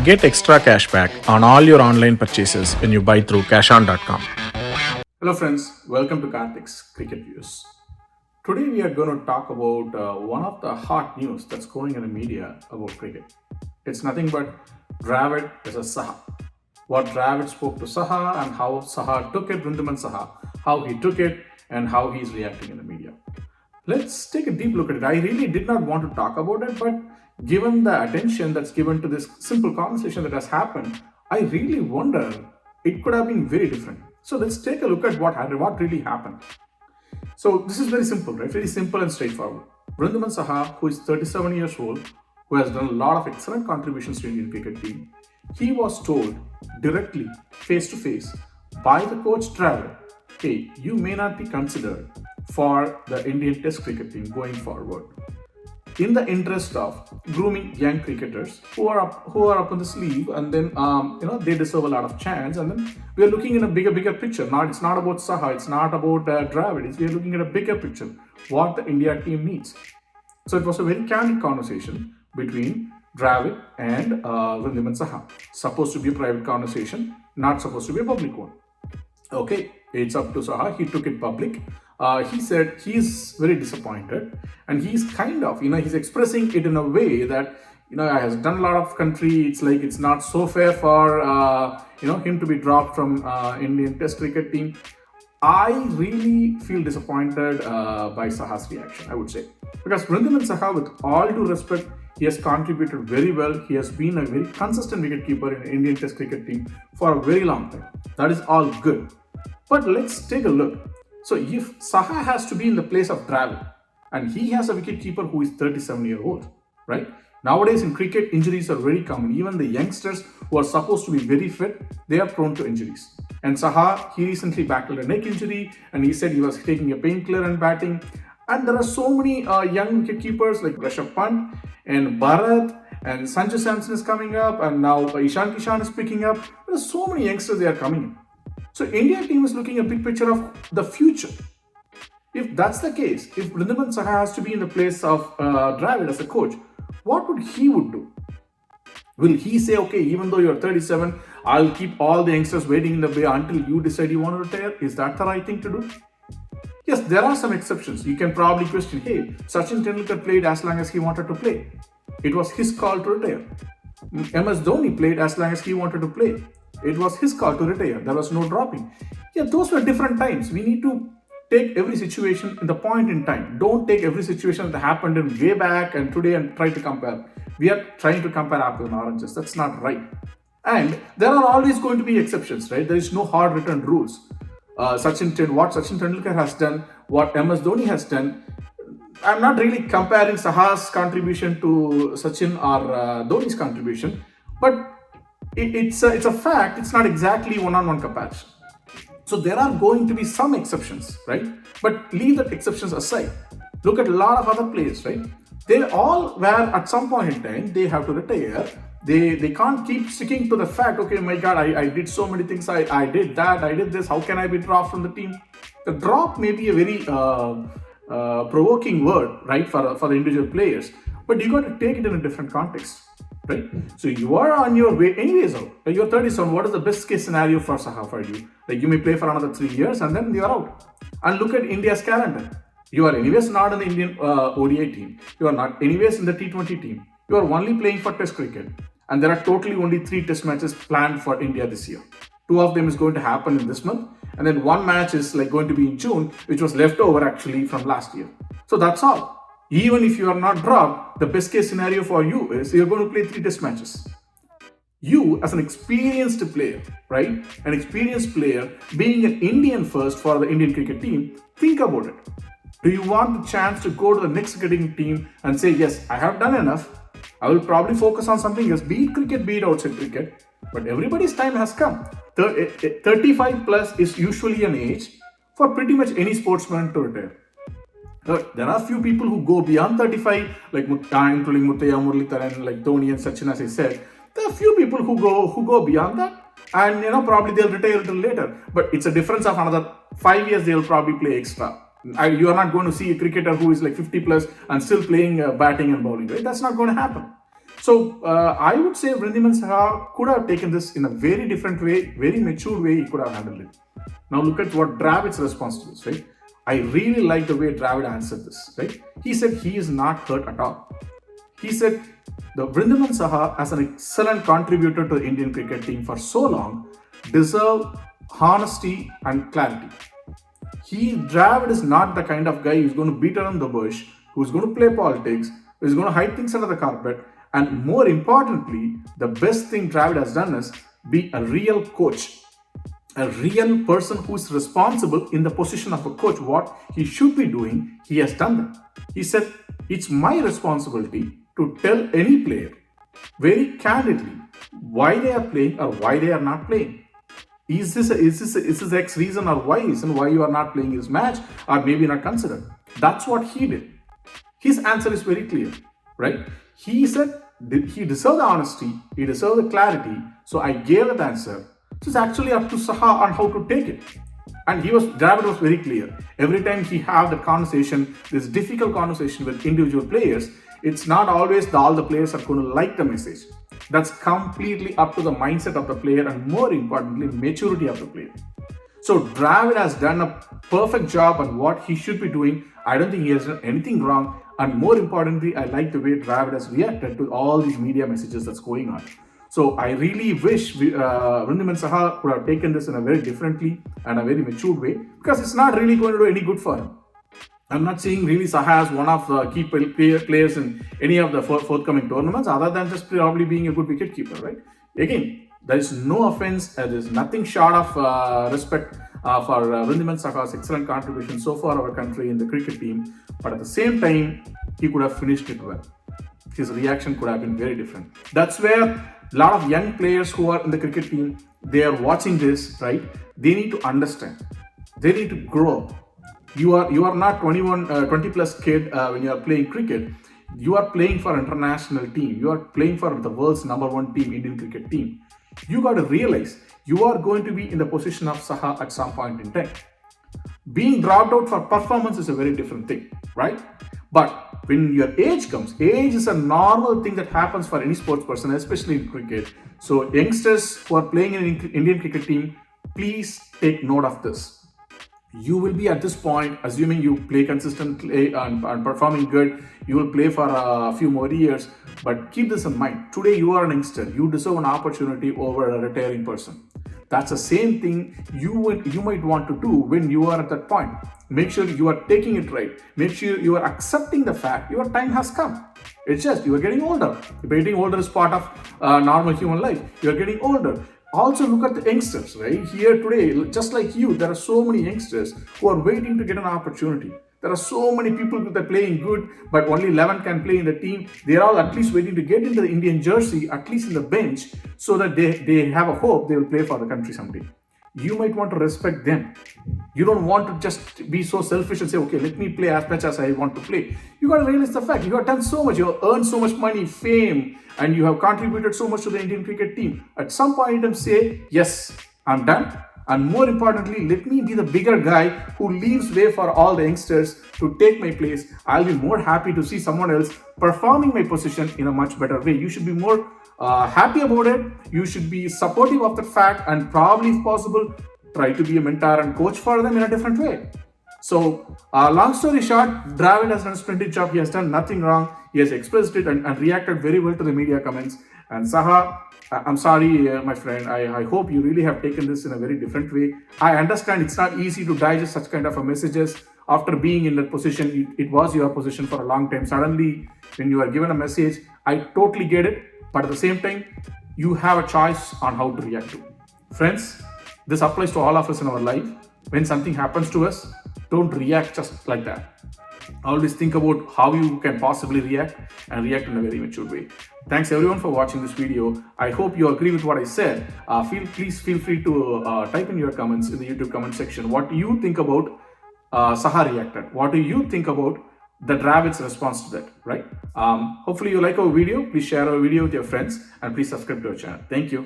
Get extra cashback on all your online purchases when you buy through cashon.com. Hello friends, welcome to Karthik's Cricket Views. Today we are going to talk about one of the hot news that's going in the media about cricket. It's nothing but Dravid versus Saha. What Dravid spoke to Saha and how Saha took it, Wriddhiman Saha, how he took it and how he's reacting in the media. Let's take a deep look at it. I really did not want to talk about it, but given the attention that's given to this simple conversation that has happened, I really wonder it could have been very different. So let's take a look at what really happened. So this is very simple, right? Very simple and straightforward. Wriddhiman Saha, who is 37 years old, who has done a lot of excellent contributions to Indian cricket team, he was told directly, face to face, by the coach Dravid, hey, you may not be considered for the Indian Test cricket team going forward, in the interest of grooming young cricketers who are up on the sleeve, and then they deserve a lot of chance. And then we are looking in a bigger picture. It's not about Saha, it's not about Dravid. We are looking at a bigger picture, what the India team needs. So it was a very candid conversation between Dravid and Wriddhiman Saha. Supposed to be a private conversation, not supposed to be a public one. Okay, it's up to Saha. He took it public. He said he's very disappointed, and he's kind of, he's expressing it in a way that, he has done a lot of country. It's like it's not so fair for, him to be dropped from Indian Test cricket team. I really feel disappointed by Saha's reaction, I would say. Because Wriddhiman Saha, with all due respect, he has contributed very well. He has been a very consistent wicketkeeper in Indian Test cricket team for a very long time. That is all good. But let's take a look. So if Saha has to be in the place of Dravid, and he has a wicketkeeper who is 37-year-old, right? Nowadays in cricket, injuries are very common. Even the youngsters who are supposed to be very fit, they are prone to injuries. And Saha, he recently battled a neck injury, and he said he was taking a painkiller and batting. And there are so many young wicketkeepers like Rishabh Pant and Bharat, and Sanju Samson is coming up, and now Ishan Kishan is picking up. There are so many youngsters, they are coming in. So India team is looking at a big picture of the future. If that's the case, if Wriddhiman Saha has to be in the place of Dravid as a coach, what would he do? Will he say, okay, even though you're 37, I'll keep all the youngsters waiting in the way until you decide you want to retire? Is that the right thing to do? Yes, there are some exceptions. You can probably question, hey, Sachin Tendulkar played as long as he wanted to play. It was his call to retire. MS Dhoni played as long as he wanted to play. It was his call to retire. There was no dropping. Yeah, those were different times. We need to take every situation in the point in time. Don't take every situation that happened in way back and today and try to compare. We are trying to compare apples and oranges. That's not right. And there are always going to be exceptions, right? There is no hard written rules. What Sachin Tendulkar has done, what MS Dhoni has done. I'm not really comparing Saha's contribution to Sachin or Dhoni's contribution, but it's a fact. It's not exactly one-on-one comparison. So there are going to be some exceptions, right? But leave the exceptions aside. Look at a lot of other players, right? They all were at some point in time, they have to retire. They can't keep sticking to the fact, okay, my God, I did so many things. I did that, I did this. How can I be dropped from the team? The drop may be a very provoking word, right, for the individual players. But you got to take it in a different context. Right? So you are on your way anyways out. You're 37. What is the best case scenario for Saha for you? Like you may play for another 3 years and then you're out. And look at India's calendar. You are anyways not in the Indian ODI team. You are not anyways in the T20 team. You are only playing for Test cricket. And there are totally only 3 Test matches planned for India this year. 2 of them is going to happen in this month. And then 1 match is like going to be in June, which was left over actually from last year. So that's all. Even if you are not dropped, the best case scenario for you is you're going to play 3 Test matches. You, as an experienced player, right? An experienced player, being an Indian first for the Indian cricket team, think about it. Do you want the chance to go to the next cricketing team and say, yes, I have done enough. I will probably focus on something else, be it cricket, be it outside cricket. But everybody's time has come. 35 plus is usually an age for pretty much any sportsman to retire. There are few people who go beyond 35, like including Muthaiya, Muralitharan, like Dhoni and Sachin, as I said. There are few people who go beyond that, and probably they'll retire a little later. But it's a difference of another 5 years. They'll probably play extra. You are not going to see a cricketer who is like 50 plus and still playing batting and bowling. Right? That's not going to happen. So I would say Wriddhiman Saha could have taken this in a very different way, very mature way. He could have handled it. Now look at what Dravid's response to this, right? I really like the way Dravid answered this, right? He said he is not hurt at all. He said the Wriddhiman Saha, as an excellent contributor to the Indian cricket team for so long, deserve honesty and clarity. Dravid is not the kind of guy who's going to beat around the bush, who's going to play politics, who's going to hide things under the carpet. And more importantly, the best thing Dravid has done is be a real coach, a real person who's responsible in the position of a coach. What he should be doing, he has done that. He said, it's my responsibility to tell any player very candidly why they are playing or why they are not playing. Is this X reason or Y reason why you are not playing his match or maybe not considered? That's what he did. His answer is very clear, right? He said he deserved the honesty, he deserved the clarity, so I gave the answer. So it's actually up to Saha on how to take it. And Dravid was very clear. Every time he have the conversation, this difficult conversation with individual players, it's not always all the players are going to like the message. That's completely up to the mindset of the player and more importantly, maturity of the player. So Dravid has done a perfect job on what he should be doing. I don't think he has done anything wrong. And more importantly, I like the way Dravid has reacted to all these media messages that's going on. So I really wish Wriddhiman Saha could have taken this in a very differently and a very mature way, because it's not really going to do any good for him. I'm not seeing really Saha as one of the key players in any of the forthcoming tournaments, other than just probably being a good wicket keeper, right? Again, there is no offense, there is nothing short of respect for Wriddhiman Saha's excellent contribution so far our country in the cricket team. But at the same time, he could have finished it well. His reaction could have been very different. That's where a lot of young players who are in the cricket team, they are watching this, right? They need to understand. They need to grow up. You are not 20 plus kid when you are playing cricket. You are playing for an international team. You are playing for the world's #1 team, Indian cricket team. You got to realize you are going to be in the position of Saha at some point in time. Being dropped out for performance is a very different thing, right? But when your age comes, age is a normal thing that happens for any sports person, especially in cricket. So youngsters who are playing in an Indian cricket team, please take note of this. You will be at this point, assuming you play consistently and performing good, you will play for a few more years. But keep this in mind. Today you are an youngster. You deserve an opportunity over a retiring person. That's the same thing you might want to do when you are at that point. Make sure you are taking it right. Make sure you are accepting the fact your time has come. It's just you are getting older. Getting older is part of normal human life. You are getting older. Also look at the youngsters, right? Here today, just like you, there are so many youngsters who are waiting to get an opportunity. There are so many people that are playing good, but only 11 can play in the team. They are all at least waiting to get into the Indian jersey, at least in the bench, so that they have a hope they will play for the country someday. You might want to respect them. You don't want to just be so selfish and say, okay, let me play as much as I want to play. You got to realize the fact you have done so much, you have earned so much money, fame, and you have contributed so much to the Indian cricket team. At some point in time, say, yes, I'm done. And more importantly, let me be the bigger guy who leaves way for all the youngsters to take my place. I'll be more happy to see someone else performing my position in a much better way. You should be more happy about it. You should be supportive of the fact, and probably, if possible, try to be a mentor and coach for them in a different way. So, long story short, Dravid has done a splendid job. He has done nothing wrong. He has expressed it and reacted very well to the media comments. And Saha, I'm sorry, my friend. I hope you really have taken this in a very different way. I understand it's not easy to digest such kind of a messages after being in that position. It was your position for a long time. Suddenly, when you are given a message, I totally get it. But at the same time, you have a choice on how to react to. Friends, this applies to all of us in our life. When something happens to us, don't react just like that. Always think about how you can possibly react and react in a very mature way. Thanks everyone for watching this video. I hope you agree with what I said. Please feel free to type in your comments in the YouTube comment section. What do you think about Saha reacted? What do you think about the Dravid's response to that, right? Hopefully you like our video. Please share our video with your friends and please subscribe to our channel. Thank you.